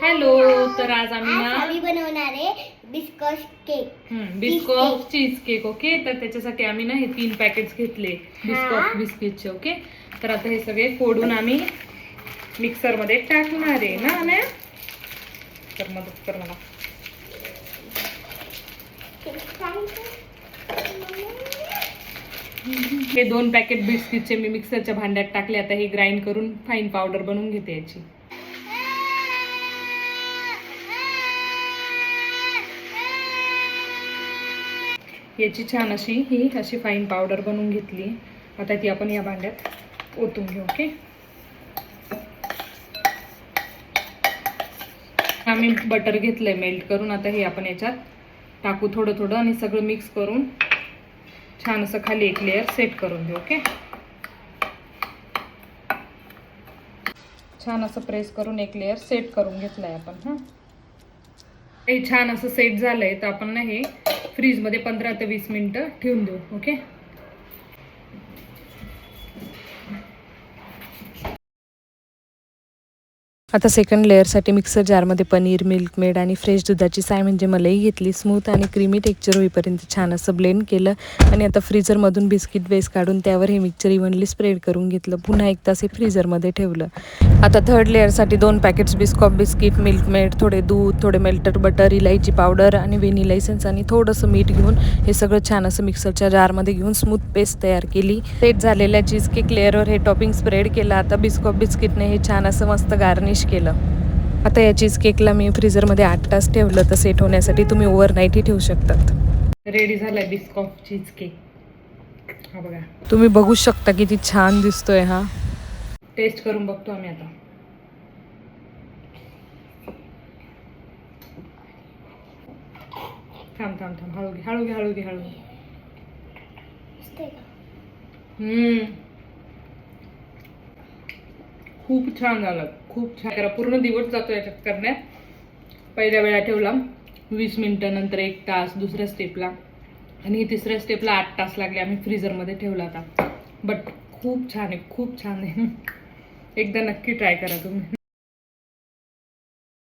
Hello. तर आज आम्ही बनवणार आहे biscuit cake. Biscuit cheese cake. Okay, तर त्याच्यासाठी आम्ही ना हे 3 पॅकेट्स घेतले बिस्किटचे. ओके, तर आता हे सगळे फोडून आम्ही मिक्सर मध्ये टाकणार आहे ना अनया? तर मदत कर मला. हे 2 पॅकेट बिस्किटचे मी मिक्सरच्या भांड्यात टाकले. आता हे ग्राइंड करून फाईन पावडर बनवून घेते याची. याची छान अशी फाईन पावडर बनवून घेतली. आता ती आपण या भांड्यात ओतून घेऊ. ओके, आम्ही बटर घेतलंय मेल्ट करून. आता हे आपण याच्यात टाकू थोडं थोडं आणि सगळं मिक्स करून छान असं खाली एक लेअर सेट करून देऊ. ओके, छान असं प्रेस करून एक लेअर सेट करून घेतलंय आपण. हे छान असं सेट झालंय. तर आपण ना हे फ्रीजमध्ये 15 ते 20 मिनिटं ठेवून देऊ. ओके, आता सेकंड लेअरसाठी मिक्सर जारमध्ये पनीर, मिल्क मेड आणि फ्रेश दुधाची साय म्हणजे मलई घेतली. स्मूथ आणि क्रीमी टेक्स्चर होईपर्यंत छान असं ब्लेंड केलं आणि आता फ्रीजरमधून बिस्किट बेस काढून त्यावर हे मिक्सचर इव्हनली स्प्रेड करून घेतलं. पुन्हा 1 तास हे फ्रीजरमध्ये ठेवलं. आता थर्ड लेअरसाठी 2 पॅकेट्स बिस्किट, मिल्क मेड, थोडे दूध, थोडे मेल्टेड बटर, इलायची पावडर आणि व्हॅनिला एसेन्स आणि थोडंसं मीठ घेऊन हे सगळं छान असं मिक्सरच्या जारमध्ये घेऊन स्मूथ पेस्ट तयार केली. सेट झालेल्या चीज केक लेअरवर हे टॉपिंग स्प्रेड केलं. आता बिस्किटने हे छान असं मस्त गार्निश केलं. आता या चीज केकला मी फ्रीजरमध्ये 8 तास ठेवलं. तर सेट होण्यासाठी तुम्ही ओव्हरनाईटही ठेवू शकतात. रेडी झालाय बिस्कॉट चीज केक. हा बघा, तुम्ही बघू शकता किती छान दिसतोय. हा टेस्ट करून बघतो आम्ही आता. थांब हळू घे. खूप छान झालं, खूप छान. पूर्ण दिवस जातो याच्यात करण्यात. पहिल्या वेळा ठेवला 20 मिनिटं, नंतर 1 तास दुसऱ्या स्टेपला, आणि तिसऱ्या स्टेपला 8 तास लागले. आम्ही फ्रीजरमध्ये ठेवला होता. बट खूप छान आहे, खूप छान आहे. एकदा नक्की ट्राय करा तुम्ही.